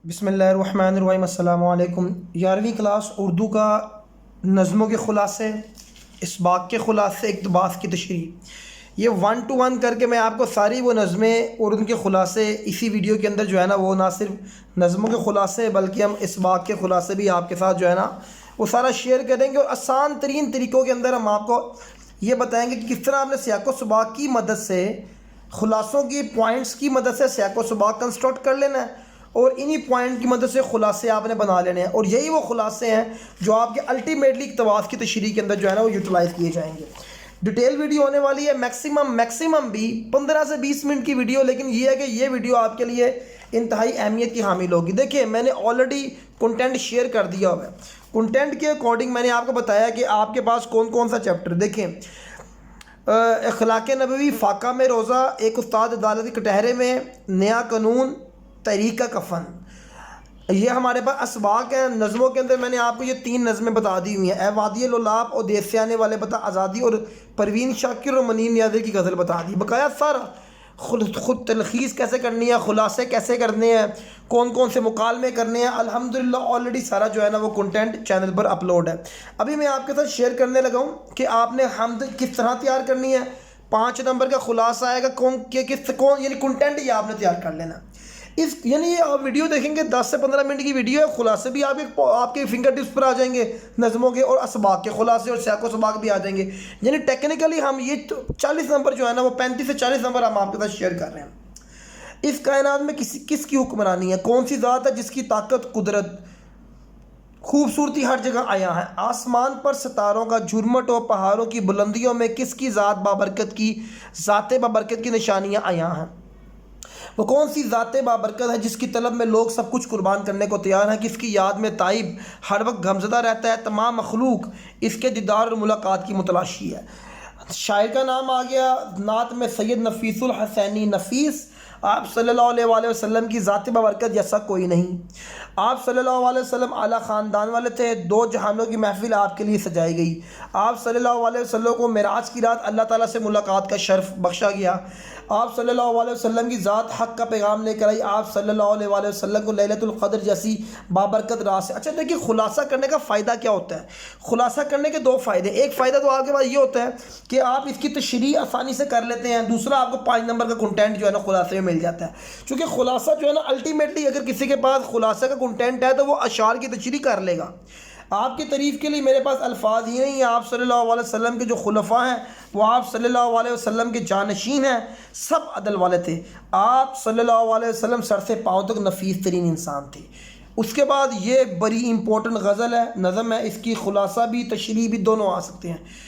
بسم اللہ الرحمن الرحیم۔ السلام علیکم۔ 11ویں کلاس اردو کا نظموں کے خلاصے، اسباق کے خلاصے، اقتباس کی تشریح، یہ 1 to 1 کر کے میں آپ کو ساری وہ نظمیں اور ان کے خلاصے اسی ویڈیو کے اندر جو ہے نا، وہ نہ صرف نظموں کے خلاصے بلکہ ہم اسباق کے خلاصے بھی آپ کے ساتھ جو ہے نا وہ سارا شیئر کریں گے، اور آسان ترین طریقوں کے اندر ہم آپ کو یہ بتائیں گے کہ کس طرح آپ نے سیاق و سباق کی مدد سے، خلاصوں کی پوائنٹس کی مدد سے سیاق و سباق کنسٹرکٹ کر لینا ہے، اور انہی پوائنٹ کی مدد سے خلاصے آپ نے بنا لینے ہیں، اور یہی وہ خلاصے ہیں جو آپ کے الٹیمیٹلی اقتباس کی تشریح کے اندر جو ہے نا وہ یوٹیلائز کیے جائیں گے۔ ڈیٹیل ویڈیو ہونے والی ہے، میکسیمم بھی 15 سے 20 منٹ کی ویڈیو، لیکن یہ ہے کہ یہ ویڈیو آپ کے لیے انتہائی اہمیت کی حامل ہوگی۔ دیکھیں، میں نے آلریڈی کنٹینٹ شیئر کر دیا ہوا ہے۔ کنٹینٹ کے اکارڈنگ میں نے آپ کو بتایا کہ آپ کے پاس کون کون سا چیپٹر، دیکھیں اخلاق نبوی، فاقہ میں روزہ، ایک استاد عدالتی کٹہرے میں، نیا قانون، تحریک کا کفن، یہ ہمارے پاس اسباق ہیں۔ نظموں کے اندر میں نے آپ کو یہ 3 نظمیں بتا دی ہوئی ہیں، اے وادی لولاب اور دیس سے آنے والے بتا آزادی، اور پروین شاکر اور منیر نیازی کی غزل بتا دی، بقایا سارا خود تلخیص کیسے کرنی ہے، خلاصے کیسے کرنے ہیں، کون کون سے مکالمے کرنے ہیں، الحمدللہ آلریڈی سارا جو ہے نا وہ کنٹینٹ چینل پر اپلوڈ ہے۔ ابھی میں آپ کے ساتھ شیئر کرنے لگا ہوں کہ آپ نے حمد کس طرح تیار کرنی ہے۔ 5 نمبر کا خلاصہ آئے گا، یعنی کنٹینٹ یہ آپ نے تیار کر لینا۔ یعنی یہ آپ ویڈیو دیکھیں گے 10 سے 15 منٹ کی ویڈیو ہے، خلاصے بھی آپ کے فنگر ٹپس پر آ جائیں گے، نظموں کے اور اسباق کے خلاصے اور سیاق و سباق بھی آ جائیں گے۔ یعنی ٹیکنیکلی ہم یہ 40 نمبر جو ہے نا وہ 35 سے 40 نمبر ہم آپ کے ساتھ شیئر کر رہے ہیں۔ اس کائنات میں کس کی حکمرانی ہے، کون سی ذات ہے جس کی طاقت، قدرت، خوبصورتی ہر جگہ آیا ہے، آسمان پر ستاروں کا جھرمٹ اور پہاڑوں کی بلندیوں میں کس کی ذات بابرکت کی نشانیاں آیا ہیں، وہ کون سی ذات بابرکت ہے جس کی طلب میں لوگ سب کچھ قربان کرنے کو تیار ہیں، کس کی یاد میں تائب ہر وقت غمزدہ رہتا ہے، تمام مخلوق اس کے دیدار اور ملاقات کی متلاشی ہے۔ شاعر کا نام آ گیا نعت میں، سید نفیس الحسینی۔ نفیس، آپ صلی اللہ علیہ وآلہ وسلم کی ذات بابرکت جیسا کوئی نہیں۔ آپ صلی اللہ علیہ وسلم اعلیٰ خاندان والے تھے، 2 جہانوں کی محفل آپ کے لیے سجائی گئی۔ آپ صلی اللہ علیہ وسلم کو معراج کی رات اللہ تعالیٰ سے ملاقات کا شرف بخشا گیا۔ آپ صلی اللہ علیہ وسلم کی ذات حق کا پیغام لے کر آئی۔ آپ صلی اللہ علیہ وآلہ وسلم کو لیلۃ القدر جیسی بابرکت رات سے۔ اچھا دیکھیے، خلاصہ کرنے کا فائدہ کیا ہوتا ہے؟ خلاصہ کرنے کے 2 فائدے۔ ایک فائدہ تو آپ کے پاس یہ ہوتا ہے کہ آپ اس کی تشریح آسانی سے کر لیتے ہیں، دوسرا آپ کو 5 نمبر کا کنٹینٹ جو ہے نا خلاصے میں مل جاتا ہے۔ چونکہ خلاصہ جو ہے نا الٹیمیٹلی اگر کسی کے پاس خلاصہ کا کنٹینٹ ہے تو وہ اشعار کی تشریح کر لے گا۔ آپ کی تعریف کے لیے میرے پاس الفاظ ہی نہیں ہیں۔ آپ صلی اللہ علیہ وسلم کے جو خلفاء ہیں وہ آپ صلی اللہ علیہ وسلم کے جانشین ہیں، سب عدل والے تھے۔ آپ صلی اللہ علیہ وسلم سر سے پاؤں تک نفیس ترین انسان تھے۔ اس کے بعد یہ بڑی امپورٹنٹ غزل ہے، نظم ہے، اس کی خلاصہ بھی تشریح بھی دونوں آ سکتے ہیں۔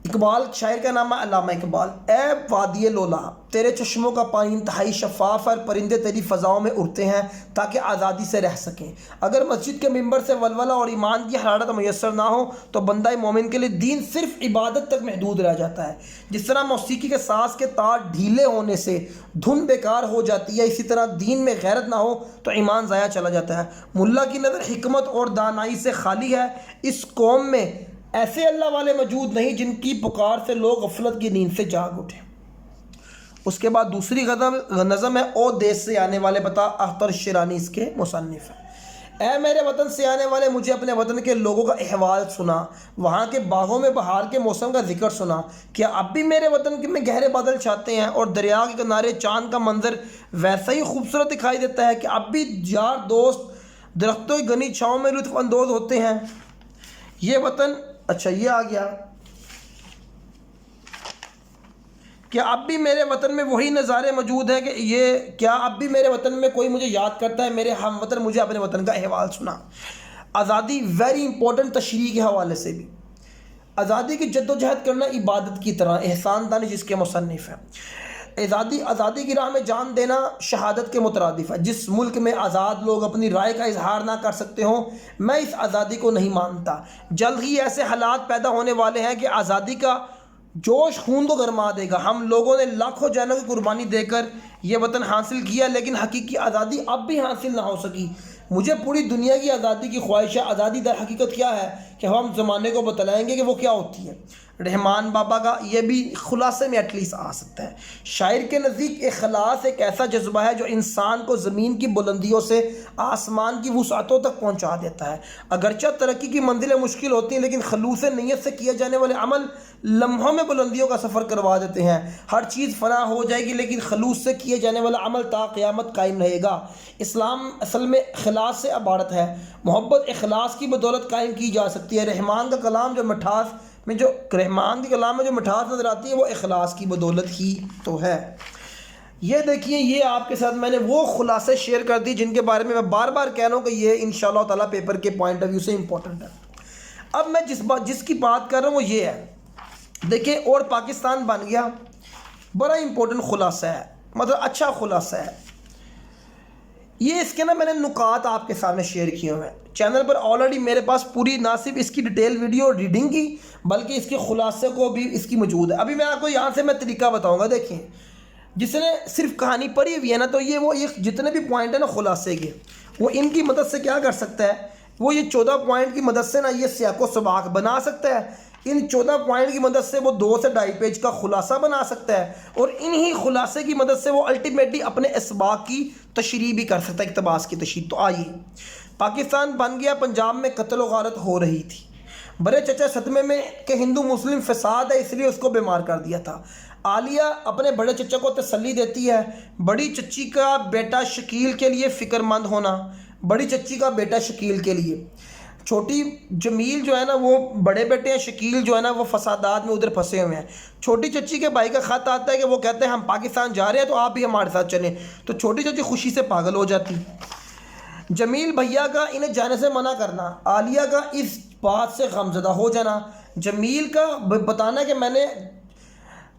اقبال، شاعر کا نام ہے علامہ اقبال۔ اے وادی لولاب، تیرے چشموں کا پانی انتہائی شفاف ہے، پرندے تیری فضاؤں میں اڑتے ہیں تاکہ آزادی سے رہ سکیں۔ اگر مسجد کے ممبر سے ولولہ اور ایمان کی حرارت میسر نہ ہو تو بندہ مومن کے لیے دین صرف عبادت تک محدود رہ جاتا ہے۔ جس طرح موسیقی کے ساز کے تار ڈھیلے ہونے سے دھن بیکار ہو جاتی ہے، اسی طرح دین میں غیرت نہ ہو تو ایمان ضائع چلا جاتا ہے۔ ملا کی نظر حکمت اور دانائی سے خالی ہے، اس قوم میں ایسے اللہ والے موجود نہیں جن کی پکار سے لوگ غفلت کی نیند سے جاگ اٹھیں۔ اس کے بعد دوسری نظم ہے، او دیس سے آنے والے بتا، اختر شیرانی اس کے مصنف ہیں۔ اے میرے وطن سے آنے والے، مجھے اپنے وطن کے لوگوں کا احوال سنا، وہاں کے باغوں میں بہار کے موسم کا ذکر سنا۔ کیا اب بھی میرے وطن میں گہرے بادل چھاتے ہیں اور دریا کے کنارے چاند کا منظر ویسا ہی خوبصورت دکھائی دیتا ہے؟ کہ اب بھی یار دوست درختوں کی گھنی چھاؤں میں لطف اندوز ہوتے ہیں؟ یہ وطن، اچھا یہ آ گیا کہ اب بھی میرے وطن میں وہی نظارے موجود ہیں، کہ کیا اب بھی میرے وطن میں کوئی مجھے یاد کرتا ہے؟ میرے ہم وطن مجھے اپنے وطن کا احوال سنا۔ آزادی ویری امپورٹنٹ تشریح کے حوالے سے بھی، آزادی کی جد و جہد کرنا عبادت کی طرح، احسان دانی جس کے مصنف ہیں۔ آزادی کی راہ میں جان دینا شہادت کے مترادف ہے۔ جس ملک میں آزاد لوگ اپنی رائے کا اظہار نہ کر سکتے ہوں، میں اس آزادی کو نہیں مانتا۔ جلد ہی ایسے حالات پیدا ہونے والے ہیں کہ آزادی کا جوش خون کو گرما دے گا۔ ہم لوگوں نے لاکھوں جانوں کی قربانی دے کر یہ وطن حاصل کیا، لیکن حقیقی آزادی اب بھی حاصل نہ ہو سکی۔ مجھے پوری دنیا کی آزادی کی خواہش ہے۔ آزادی در حقیقت کیا ہے کہ ہم زمانے کو بتلائیں گے کہ وہ کیا ہوتی ہے۔ رحمان بابا کا یہ بھی خلاصے میں ایٹ لیسٹ آ سکتا ہے۔ شاعر کے نزدیک اخلاص ایک ایسا جذبہ ہے جو انسان کو زمین کی بلندیوں سے آسمان کی وسعتوں تک پہنچا دیتا ہے۔ اگرچہ ترقی کی منزلیں مشکل ہوتی ہیں، لیکن خلوص نیت سے کیے جانے والے عمل لمحوں میں بلندیوں کا سفر کروا دیتے ہیں۔ ہر چیز فنا ہو جائے گی، لیکن خلوص سے کیے جانے والا عمل تا قیامت قائم رہے گا۔ اسلام اصل میں اخلاص سے عبارت ہے۔ محبت اخلاص کی بدولت قائم کی جا سکتی ہے۔ رحمان کے کلام میں جو مٹھاس نظر آتی ہے وہ اخلاص کی بدولت ہی تو ہے۔ یہ دیکھیے، یہ آپ کے ساتھ میں نے وہ خلاصے شیئر کر دی جن کے بارے میں بار بار کہہ رہا ہوں کہ یہ انشاءاللہ تعالیٰ پیپر کے پوائنٹ آف ویو سے امپورٹنٹ ہے۔ اب میں جس کی بات کر رہا ہوں وہ یہ ہے، دیکھیں، اور پاکستان بن گیا، بڑا امپورٹنٹ خلاصہ ہے، مطلب اچھا خلاصہ ہے یہ۔ اس کے میں نے نکات آپ کے سامنے شیئر کیے ہوئے ہیں چینل پر آلریڈی میرے پاس پوری، نہ صرف اس کی ڈیٹیل ویڈیو ریڈنگ کی بلکہ اس کے خلاصے کو بھی اس کی موجود ہے۔ ابھی میں آپ کو یہاں سے میں طریقہ بتاؤں گا۔ دیکھیں، جس نے صرف کہانی پڑھی ہوئی ہے نا، تو یہ جتنے بھی پوائنٹ ہیں نا خلاصے کے، وہ ان کی مدد سے کیا کر سکتا ہے، وہ یہ 14 پوائنٹ کی مدد سے نا یہ سیاق و سباق بنا سکتا ہے۔ ان 14 پوائنٹ کی مدد سے وہ 2 سے 2.5 پیج کا خلاصہ بنا سکتا ہے، اور انہی خلاصے کی مدد سے وہ الٹیمیٹلی اپنے اسباق کی تشریح بھی کر سکتا ہے، اقتباس کی تشریح۔ تو آئیے، پاکستان بن گیا، پنجاب میں قتل و غارت ہو رہی تھی، بڑے چچا صدمے میں کہ ہندو مسلم فساد ہے، اس لیے اس کو بیمار کر دیا تھا۔ عالیہ اپنے بڑے چچا کو تسلی دیتی ہے، بڑی چچی کا بیٹا شکیل کے لیے فکر مند ہونا، بڑی چچی کا بیٹا شکیل کے لیے۔ چھوٹی جمیل جو ہے نا وہ بڑے بیٹے ہیں، شکیل جو ہے نا وہ فسادات میں ادھر پھنسے ہوئے ہیں۔ چھوٹی چچی کے بھائی کا خط آتا ہے کہ وہ کہتے ہیں ہم پاکستان جا رہے ہیں تو آپ بھی ہمارے ساتھ چلیں، تو چھوٹی چچی خوشی سے پاگل ہو جاتی۔ جمیل بھیا کا انہیں جانے سے منع کرنا، عالیہ کا اس بات سے غمزدہ ہو جانا، جمیل کا بتانا کہ میں نے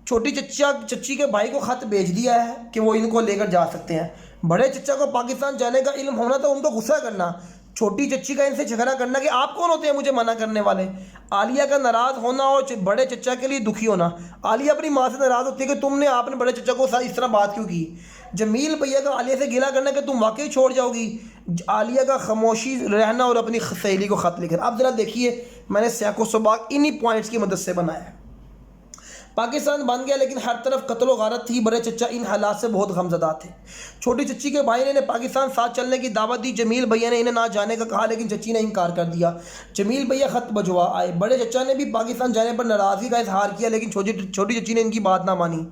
چھوٹی چچی کے بھائی کو خط بھیج دیا ہے کہ وہ ان کو لے کر جا سکتے ہیں۔ بڑے چچا کو پاکستان جانے کا علم ہونا تو ان کو غصہ کرنا، چھوٹی چچی کا ان سے جھگڑا کرنا کہ آپ کون ہوتے ہیں مجھے منع کرنے والے۔ عالیہ کا ناراض ہونا اور بڑے چچا کے لیے دکھی ہونا، عالیہ اپنی ماں سے ناراض ہوتی ہے کہ آپ نے بڑے چچا کو اس طرح بات کیوں کی۔ جمیل بھیا کا عالیہ سے گلہ کرنا کہ تم واقعی چھوڑ جاؤ گی۔ عالیہ کا خاموشی رہنا اور اپنی سہیلی کو خط لکھنا۔ اب ذرا دیکھیے، میں نے سیاق و سباق انہی پوائنٹس کی مدد سے بنایا ہے۔ پاکستان بن گیا لیکن ہر طرف قتل و غارت تھی، بڑے چچا ان حالات سے بہت غمزدہ تھے۔ چھوٹی چچی کے بھائی نے انہیں پاکستان ساتھ چلنے کی دعوت دی، جمیل بھیا نے انہیں نہ جانے کا کہا لیکن چچی نے انکار کر دیا۔ جمیل بھیا خط بھجوا آئے، بڑے چچا نے بھی پاکستان جانے پر ناراضگی کا اظہار کیا لیکن چھوٹی چچی نے ان کی بات نہ مانی۔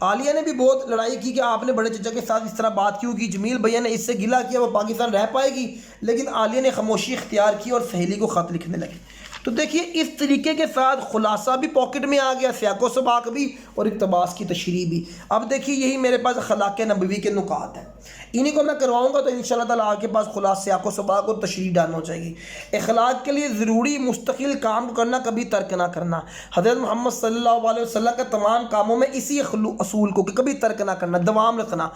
عالیہ نے بھی بہت لڑائی کی کہ آپ نے بڑے چچا کے ساتھ اس طرح بات کیوں کی۔ جمیل بھیا نے اس سے گلہ کیا وہ پاکستان رہ پائے گی، لیکن عالیہ نے خاموشی اختیار کی اور سہیلی کو خط لکھنے لگے۔ تو دیکھیے، اس طریقے کے ساتھ خلاصہ بھی پاکٹ میں آ گیا، سیاق و سباق بھی اور اقتباس کی تشریح بھی۔ اب دیکھیے، یہی میرے پاس اخلاق نبوی کے نکات ہیں، انہی کو میں کرواؤں گا تو انشاءاللہ تعالیٰ آپ کے پاس خلاصہ سیاق و سباق اور تشریح ڈالنا ہو جائے گی۔ اخلاق کے لیے ضروری مستقل کام کرنا، کبھی ترک نہ کرنا۔ حضرت محمد صلی اللہ علیہ وسلم کے تمام کاموں میں اسی اصول کو کہ کبھی ترک نہ کرنا، دوام رکھنا۔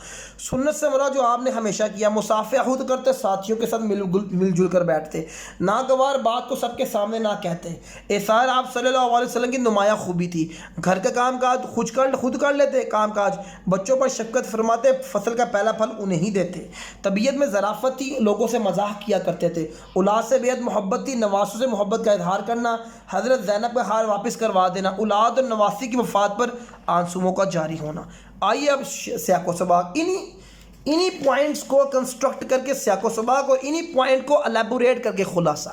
سنت سے مراد جو آپ نے ہمیشہ کیا، مصافحہ خود کرتے، ساتھیوں کے ساتھ مل جل کر بیٹھتے، ناگوار بات کو سب کے سامنے نہ کہتے۔ ایثار آپ صلی اللہ علیہ وسلم کی نمایاں خوبی تھی، گھر کا کام کاج خود کر لیتے، کام کاج بچوں پر شفقت فرماتے، فصل کا پہلا پھل انہیں ہی دیتے۔ طبیعت میں ظرافت تھی، لوگوں سے مزاح کیا کرتے تھے۔ اولاد سے بے حد محبت تھی، نواسوں سے محبت کا اظہار کرنا، حضرت زینب کا ہار واپس کروا دینا، اولاد اور نواسی کی وفات پر آنسوؤں کا جاری ہونا۔ آئیے اب سیاق و سباق، انہی پوائنٹس کو کنسٹرکٹ کر کے سیاق و سباق اور انہی پوائنٹ کو الیبوریٹ کر کے خلاصہ۔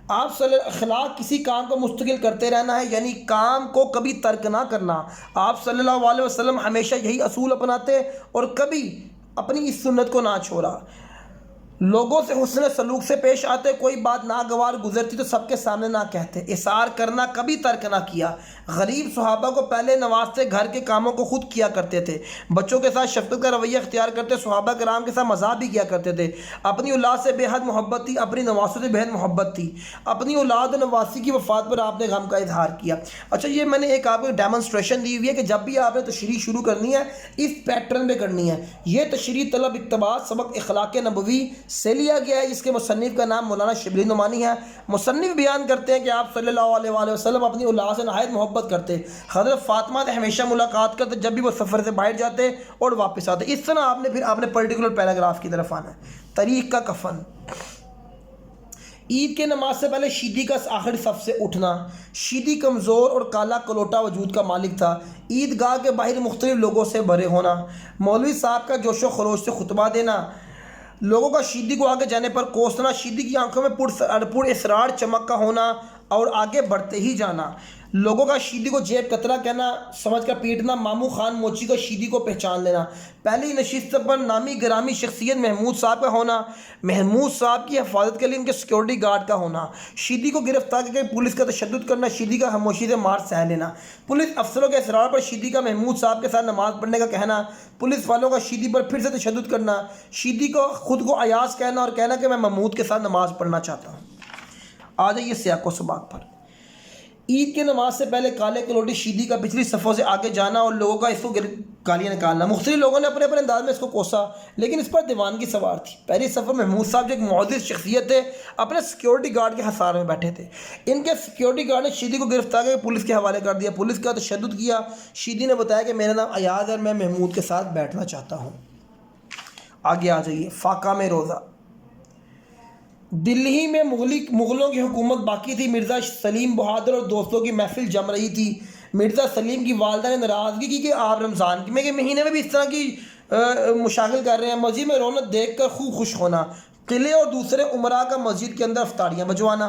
آپ اخلاق کسی کام کو مستقل کرتے رہنا ہے، یعنی کام کو کبھی ترک نہ کرنا۔ آپ صلی اللہ علیہ وسلم ہمیشہ یہی اصول اپناتے اور کبھی اپنی اس سنت کو نہ چھوڑا۔ لوگوں سے حسن سلوک سے پیش آتے، کوئی بات ناگوار گزرتی تو سب کے سامنے نہ کہتے، اثار کرنا کبھی ترک نہ کیا۔ غریب صحابہ کو پہلے نوازتے، گھر کے کاموں کو خود کیا کرتے تھے، بچوں کے ساتھ شفقت کا رویہ اختیار کرتے، صحابہ کرام کے ساتھ مزاح بھی کیا کرتے تھے۔ اپنی اولاد سے بے حد محبت تھی، اپنی نواسوں سے بے حد محبت تھی۔ اپنی اولاد و نواسی کی وفات پر آپ نے غم کا اظہار کیا۔ اچھا، یہ میں نے ایک آپ کو ڈیمونسٹریشن دی ہوئی ہے کہ جب بھی آپ نے تشریح شروع کرنی ہے اس پیٹرن میں کرنی ہے۔ یہ تشریح طلب اقتباس سبق اخلاق نبوی سے لیا گیا ہے، جس کے مصنف کا نام مولانا شبلی نعمانی ہے۔ مصنف بیان کرتے ہیں کہ آپ صلی اللہ علیہ وسلم اپنی اولاد سے نہایت محبت کرتے، حضرت فاطمہ سے ہمیشہ ملاقات کرتے جب بھی وہ سفر سے باہر جاتے اور واپس آتے۔ اس طرح آپ نے پرٹیکولر پیراگراف کی طرف آنا ہے۔ طریق کا کفن، عید کے نماز سے پہلے شیدی کا آخری صف سے اٹھنا۔ شیدی کمزور اور کالا کلوٹا وجود کا مالک تھا۔ عید گاہ کے باہر مختلف لوگوں سے بھرے ہونا۔ مولوی صاحب کا جوش و خروش سے خطبہ دینا۔ لوگوں کا شیدی کو آگے جانے پر کوسنا۔ شیدی کی آنکھوں میں پر اسرار چمک کا ہونا اور آگے بڑھتے ہی جانا۔ لوگوں کا شیدی کو جیب کترا کہنا، سمجھ کر پیٹنا۔ مامو خان موچی کا شیدی کو پہچان لینا۔ پہلی نشست پر نامی گرامی شخصیت محمود صاحب کا ہونا۔ محمود صاحب کی حفاظت کے لیے ان کے سیکورٹی گارڈ کا ہونا۔ شیدی کو گرفتار کر کے پولیس کا تشدد کرنا۔ شیدی کا خاموشی سے مار سہ لینا۔ پولیس افسروں کے اصرار پر شیدی کا محمود صاحب کے ساتھ نماز پڑھنے کا کہنا۔ پولیس والوں کا شیدی پر پھر سے تشدد کرنا۔ شیدی کو خود کو ایاز کہنا اور کہنا کہ میں محمود کے ساتھ نماز پڑھنا چاہتا ہوں۔ آ جائیے سیاق و سباق پر۔ عید کے نماز سے پہلے کالے کلوٹی شیدی کا پچھلی صفوں سے آگے جانا اور لوگوں کا اس کو گالیاں نکالنا۔ مختلف لوگوں نے اپنے اپنے انداز میں اس کو کوسا، لیکن اس پر دیوانگی سوار تھی۔ پہلی صف پر محمود صاحب جو ایک معزز شخصیت تھے، اپنے سیکورٹی گارڈ کے حصار میں بیٹھے تھے۔ ان کے سیکورٹی گارڈ نے شیدی کو گرفتار کر کے پولیس کے حوالے کر دیا۔ پولیس کا تشدد کیا۔ شیدی نے بتایا کہ میرا نام ایاز ہے اور میں محمود کے ساتھ بیٹھنا چاہتا ہوں۔ آگے آ جائیے، فاقہ میں روزہ۔ دلی میں مغلوں کی حکومت باقی تھی۔ مرزا سلیم بہادر اور دوستوں کی محفل جم رہی تھی۔ مرزا سلیم کی والدہ نے ناراضگی کی کہ آپ رمضان کے مہینے میں بھی اس طرح کی مشاغل کر رہے ہیں۔ مسجد میں رونق دیکھ کر خوب خوش ہونا۔ قلعے اور دوسرے عمراء کا مسجد کے اندر افطاریاں بجوانا۔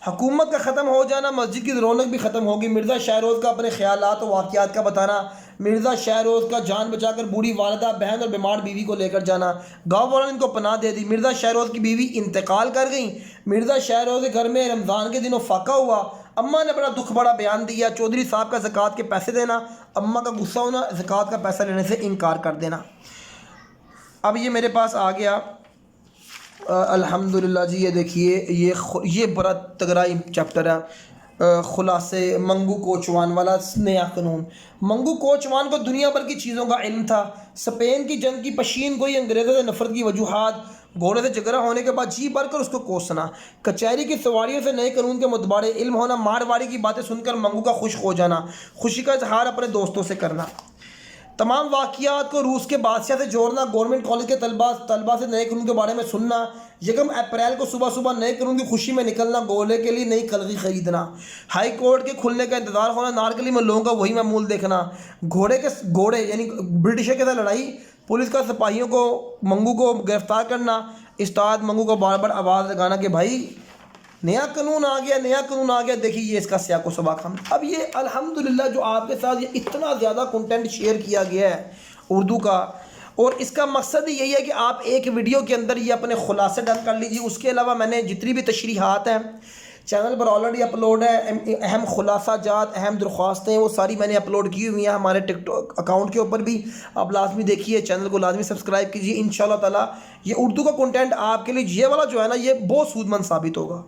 حکومت کا ختم ہو جانا، مسجد کی رونق بھی ختم ہوگی۔ مرزا شہروز کا اپنے خیالات و واقعات کا بتانا۔ مرزا شہروز کا جان بچا کر بوڑھی والدہ، بہن اور بیمار بیوی کو لے کر جانا۔ گاؤں والوں نے ان کو پناہ دے دی۔ مرزا شہروز کی بیوی انتقال کر گئیں۔ مرزا شہروز کے گھر میں رمضان کے دنوں فاقہ ہوا۔ اماں نے بڑا دکھ بڑا بیان دیا۔ چودھری صاحب کا زکوٰۃ کے پیسے دینا، اماں کا غصہ ہونا، زکوٰۃ کا پیسہ لینے سے انکار کر دینا۔ اب یہ میرے پاس آ گیا الحمدللہ جی، یہ دیکھیے یہ بڑا تگڑا چیپٹر ہے، خلاصے منگو کوچوان والا نیا قانون۔ منگو کوچوان کو دنیا بھر کی چیزوں کا علم تھا۔ اسپین کی جنگ کی پشین گوئی، انگریزوں سے نفرت کی وجوہات، گھوڑے سے جھگڑا ہونے کے بعد جی بھر کر اس کو کوسنا، کچہری کی سواریوں سے نئے قانون کے متبادل علم ہونا، مارواڑی کی باتیں سن کر منگو کا خشک ہو جانا، خوشی کا اظہار اپنے دوستوں سے کرنا، تمام واقعات کو روس کے بادشاہ سے جوڑنا، گورنمنٹ کالج کے طلباء سے نئے قانون کے بارے میں سننا، 1 اپریل کو صبح صبح نئے قانون کی خوشی میں نکلنا، گولے کے لیے نئی کلغی خریدنا، ہائی کورٹ کے کھلنے کا انتظار ہونا، نارکلی میں لوگوں کا وہی معمول دیکھنا، گھوڑے یعنی برٹشر کے ساتھ لڑائی، پولیس کا سپاہیوں کو منگو کو گرفتار کرنا، استاد منگو کو بار بار آواز لگانا کہ بھائی نیا قانون آ گیا۔ دیکھیے یہ اس کا سیاق و سباق ہم اب یہ الحمدللہ جو آپ کے ساتھ یہ اتنا زیادہ کنٹینٹ شیئر کیا گیا ہے اردو کا، اور اس کا مقصد یہی ہے کہ آپ ایک ویڈیو کے اندر یہ اپنے خلاصے ڈن کر لیجیے۔ اس کے علاوہ میں نے جتنی بھی تشریحات ہیں چینل پر آلریڈی اپلوڈ ہے، اہم خلاصہ جات، اہم درخواستیں، وہ ساری میں نے اپلوڈ کی ہوئی ہیں ہمارے ٹک ٹاک اکاؤنٹ کے اوپر بھی، آپ لازمی دیکھیے، چینل کو لازمی سبسکرائب کیجیے۔ انشاءاللہ تعالی یہ اردو کا کنٹینٹ آپ کے لیے یہ والا جو ہے نا یہ بہت سود مند ثابت ہوگا۔